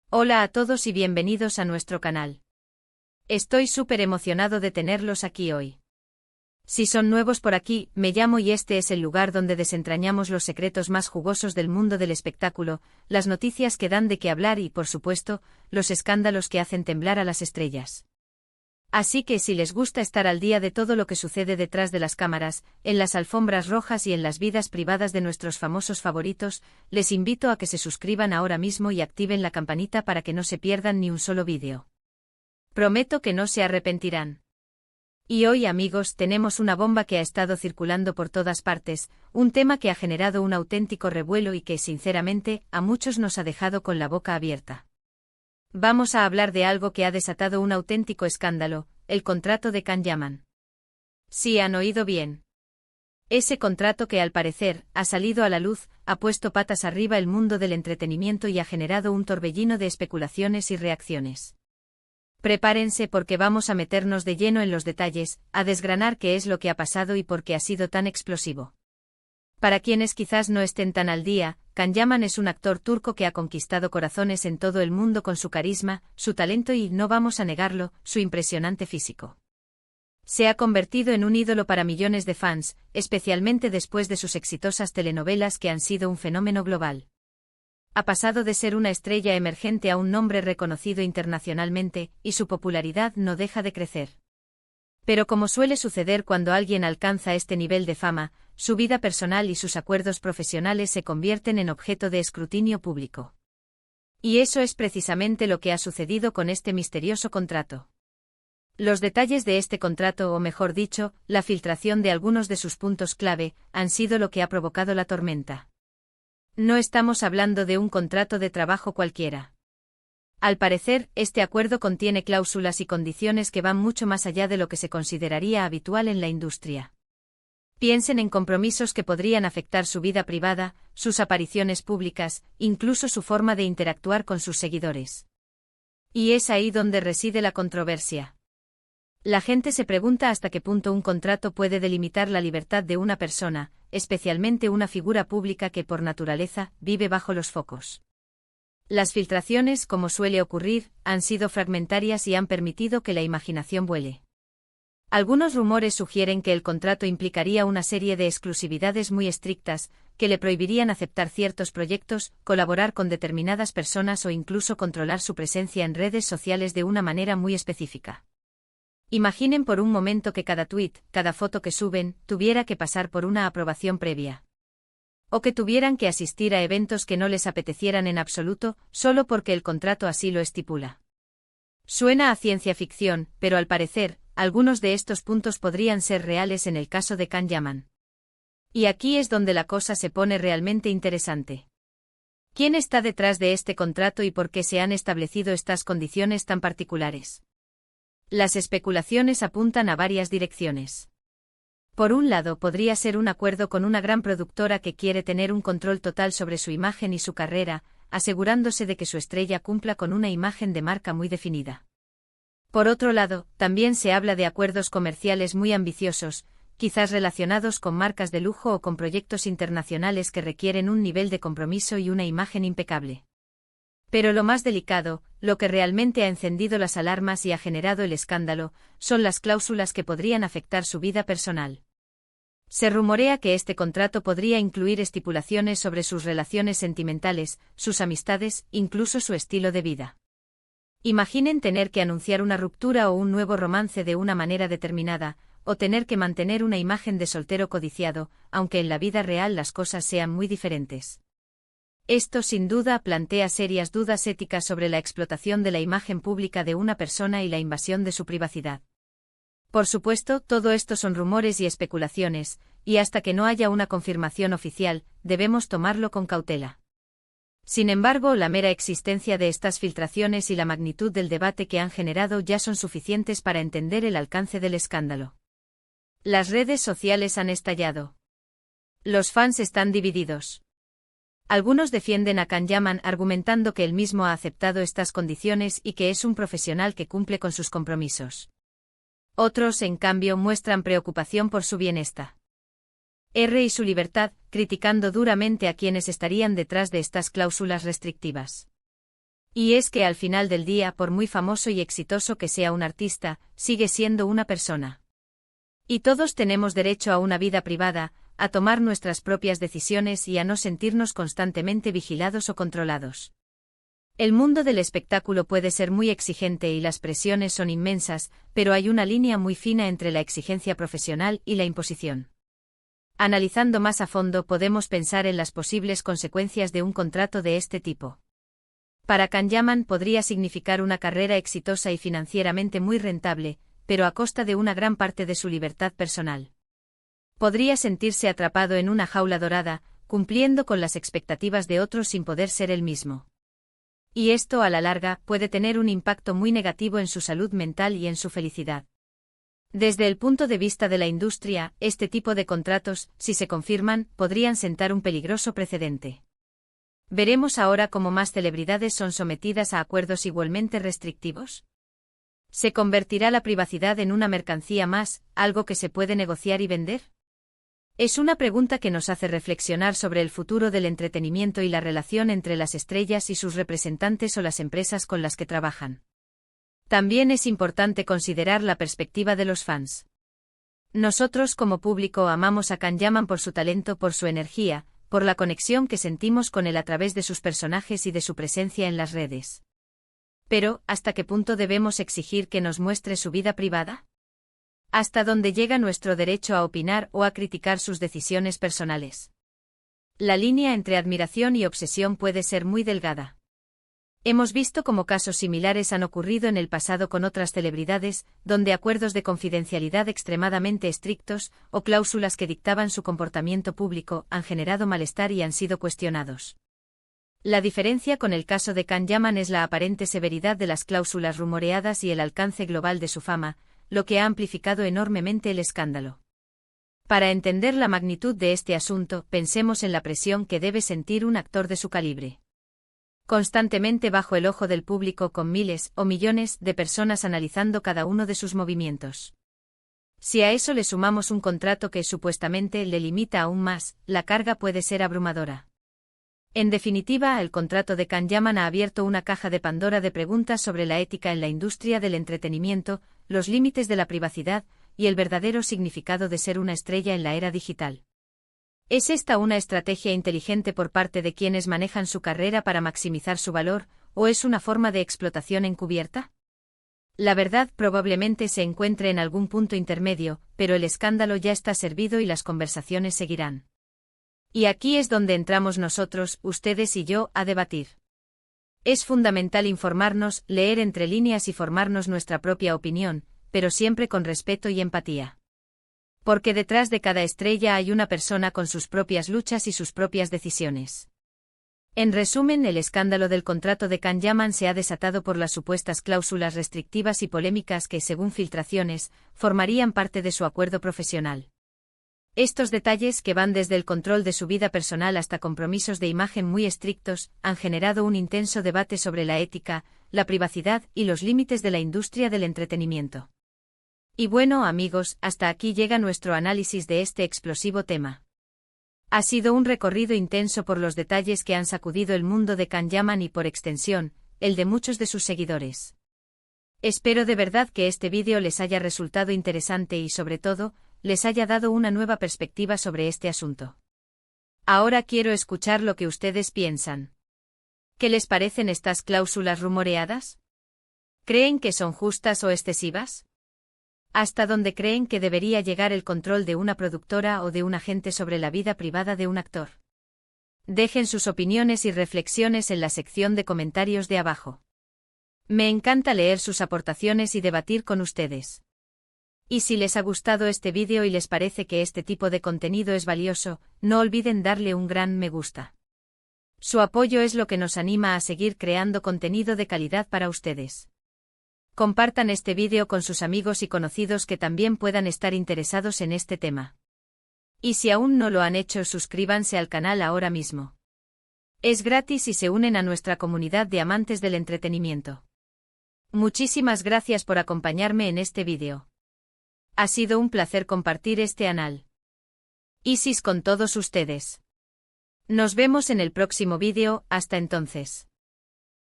Hola a todos y bienvenidos a nuestro canal. Estoy súper emocionado de tenerlos aquí hoy. Si son nuevos por aquí, me llamo y este es el lugar donde desentrañamos los secretos más jugosos del mundo del espectáculo, las noticias que dan de qué hablar y, por supuesto, los escándalos que hacen temblar a las estrellas. Así que si les gusta estar al día de todo lo que sucede detrás de las cámaras, en las alfombras rojas y en las vidas privadas de nuestros famosos favoritos, les invito a que se suscriban ahora mismo y activen la campanita para que no se pierdan ni un solo vídeo. Prometo que no se arrepentirán. Y hoy, amigos, tenemos una bomba que ha estado circulando por todas partes, un tema que ha generado un auténtico revuelo y que, sinceramente, a muchos nos ha dejado con la boca abierta. Vamos a hablar de algo que ha desatado un auténtico escándalo, el contrato de Can Yaman. Sí, han oído bien. Ese contrato que al parecer ha salido a la luz, ha puesto patas arriba el mundo del entretenimiento y ha generado un torbellino de especulaciones y reacciones. Prepárense porque vamos a meternos de lleno en los detalles, a desgranar qué es lo que ha pasado y por qué ha sido tan explosivo. Para quienes quizás no estén tan al día, Can Yaman es un actor turco que ha conquistado corazones en todo el mundo con su carisma, su talento y, no vamos a negarlo, su impresionante físico. Se ha convertido en un ídolo para millones de fans, especialmente después de sus exitosas telenovelas que han sido un fenómeno global. Ha pasado de ser una estrella emergente a un nombre reconocido internacionalmente, y su popularidad no deja de crecer. Pero como suele suceder cuando alguien alcanza este nivel de fama, su vida personal y sus acuerdos profesionales se convierten en objeto de escrutinio público. Y eso es precisamente lo que ha sucedido con este misterioso contrato. Los detalles de este contrato, o mejor dicho, la filtración de algunos de sus puntos clave, han sido lo que ha provocado la tormenta. No estamos hablando de un contrato de trabajo cualquiera. Al parecer, este acuerdo contiene cláusulas y condiciones que van mucho más allá de lo que se consideraría habitual en la industria. Piensen en compromisos que podrían afectar su vida privada, sus apariciones públicas, incluso su forma de interactuar con sus seguidores. Y es ahí donde reside la controversia. La gente se pregunta hasta qué punto un contrato puede delimitar la libertad de una persona, especialmente una figura pública que por naturaleza vive bajo los focos. Las filtraciones, como suele ocurrir, han sido fragmentarias y han permitido que la imaginación vuele. Algunos rumores sugieren que el contrato implicaría una serie de exclusividades muy estrictas, que le prohibirían aceptar ciertos proyectos, colaborar con determinadas personas o incluso controlar su presencia en redes sociales de una manera muy específica. Imaginen por un momento que cada tuit, cada foto que suben, tuviera que pasar por una aprobación previa. O que tuvieran que asistir a eventos que no les apetecieran en absoluto, solo porque el contrato así lo estipula. Suena a ciencia ficción, pero al parecer, algunos de estos puntos podrían ser reales en el caso de Can Yaman. Y aquí es donde la cosa se pone realmente interesante. ¿Quién está detrás de este contrato y por qué se han establecido estas condiciones tan particulares? Las especulaciones apuntan a varias direcciones. Por un lado, podría ser un acuerdo con una gran productora que quiere tener un control total sobre su imagen y su carrera, asegurándose de que su estrella cumpla con una imagen de marca muy definida. Por otro lado, también se habla de acuerdos comerciales muy ambiciosos, quizás relacionados con marcas de lujo o con proyectos internacionales que requieren un nivel de compromiso y una imagen impecable. Pero lo más delicado, lo que realmente ha encendido las alarmas y ha generado el escándalo, son las cláusulas que podrían afectar su vida personal. Se rumorea que este contrato podría incluir estipulaciones sobre sus relaciones sentimentales, sus amistades, incluso su estilo de vida. Imaginen tener que anunciar una ruptura o un nuevo romance de una manera determinada, o tener que mantener una imagen de soltero codiciado, aunque en la vida real las cosas sean muy diferentes. Esto sin duda plantea serias dudas éticas sobre la explotación de la imagen pública de una persona y la invasión de su privacidad. Por supuesto, todo esto son rumores y especulaciones, y hasta que no haya una confirmación oficial, debemos tomarlo con cautela. Sin embargo, la mera existencia de estas filtraciones y la magnitud del debate que han generado ya son suficientes para entender el alcance del escándalo. Las redes sociales han estallado. Los fans están divididos. Algunos defienden a Can Yaman argumentando que él mismo ha aceptado estas condiciones y que es un profesional que cumple con sus compromisos. Otros, en cambio, muestran preocupación por su bienestar y su libertad, criticando duramente a quienes estarían detrás de estas cláusulas restrictivas. Y es que al final del día, por muy famoso y exitoso que sea un artista, sigue siendo una persona. Y todos tenemos derecho a una vida privada, a tomar nuestras propias decisiones y a no sentirnos constantemente vigilados o controlados. El mundo del espectáculo puede ser muy exigente y las presiones son inmensas, pero hay una línea muy fina entre la exigencia profesional y la imposición. Analizando más a fondo, podemos pensar en las posibles consecuencias de un contrato de este tipo. Para Can Yaman podría significar una carrera exitosa y financieramente muy rentable, pero a costa de una gran parte de su libertad personal. Podría sentirse atrapado en una jaula dorada, cumpliendo con las expectativas de otros sin poder ser él mismo. Y esto, a la larga, puede tener un impacto muy negativo en su salud mental y en su felicidad. Desde el punto de vista de la industria, este tipo de contratos, si se confirman, podrían sentar un peligroso precedente. Veremos ahora cómo más celebridades son sometidas a acuerdos igualmente restrictivos. ¿Se convertirá la privacidad en una mercancía más, algo que se puede negociar y vender? Es una pregunta que nos hace reflexionar sobre el futuro del entretenimiento y la relación entre las estrellas y sus representantes o las empresas con las que trabajan. También es importante considerar la perspectiva de los fans. Nosotros como público amamos a Can Yaman por su talento, por su energía, por la conexión que sentimos con él a través de sus personajes y de su presencia en las redes. Pero, ¿hasta qué punto debemos exigir que nos muestre su vida privada? ¿Hasta dónde llega nuestro derecho a opinar o a criticar sus decisiones personales? La línea entre admiración y obsesión puede ser muy delgada. Hemos visto cómo casos similares han ocurrido en el pasado con otras celebridades, donde acuerdos de confidencialidad extremadamente estrictos, o cláusulas que dictaban su comportamiento público, han generado malestar y han sido cuestionados. La diferencia con el caso de Can Yaman es la aparente severidad de las cláusulas rumoreadas y el alcance global de su fama, lo que ha amplificado enormemente el escándalo. Para entender la magnitud de este asunto, pensemos en la presión que debe sentir un actor de su calibre. Constantemente bajo el ojo del público, con miles o millones de personas analizando cada uno de sus movimientos. Si a eso le sumamos un contrato que supuestamente le limita aún más, la carga puede ser abrumadora. En definitiva, el contrato de Can Yaman ha abierto una caja de Pandora de preguntas sobre la ética en la industria del entretenimiento, los límites de la privacidad y el verdadero significado de ser una estrella en la era digital. ¿Es esta una estrategia inteligente por parte de quienes manejan su carrera para maximizar su valor, o es una forma de explotación encubierta? La verdad probablemente se encuentre en algún punto intermedio, pero el escándalo ya está servido y las conversaciones seguirán. Y aquí es donde entramos nosotros, ustedes y yo, a debatir. Es fundamental informarnos, leer entre líneas y formarnos nuestra propia opinión, pero siempre con respeto y empatía. Porque detrás de cada estrella hay una persona con sus propias luchas y sus propias decisiones. En resumen, el escándalo del contrato de Can Yaman se ha desatado por las supuestas cláusulas restrictivas y polémicas que, según filtraciones, formarían parte de su acuerdo profesional. Estos detalles, que van desde el control de su vida personal hasta compromisos de imagen muy estrictos, han generado un intenso debate sobre la ética, la privacidad y los límites de la industria del entretenimiento. Y bueno, amigos, hasta aquí llega nuestro análisis de este explosivo tema. Ha sido un recorrido intenso por los detalles que han sacudido el mundo de Can Yaman y, por extensión, el de muchos de sus seguidores. Espero de verdad que este vídeo les haya resultado interesante y, sobre todo, les haya dado una nueva perspectiva sobre este asunto. Ahora quiero escuchar lo que ustedes piensan. ¿Qué les parecen estas cláusulas rumoreadas? ¿Creen que son justas o excesivas? ¿Hasta dónde creen que debería llegar el control de una productora o de un agente sobre la vida privada de un actor? Dejen sus opiniones y reflexiones en la sección de comentarios de abajo. Me encanta leer sus aportaciones y debatir con ustedes. Y si les ha gustado este vídeo y les parece que este tipo de contenido es valioso, no olviden darle un gran me gusta. Su apoyo es lo que nos anima a seguir creando contenido de calidad para ustedes. Compartan este vídeo con sus amigos y conocidos que también puedan estar interesados en este tema. Y si aún no lo han hecho, suscríbanse al canal ahora mismo. Es gratis y se unen a nuestra comunidad de amantes del entretenimiento. Muchísimas gracias por acompañarme en este vídeo. Ha sido un placer compartir este anal. Isis con todos ustedes. Nos vemos en el próximo vídeo, hasta entonces.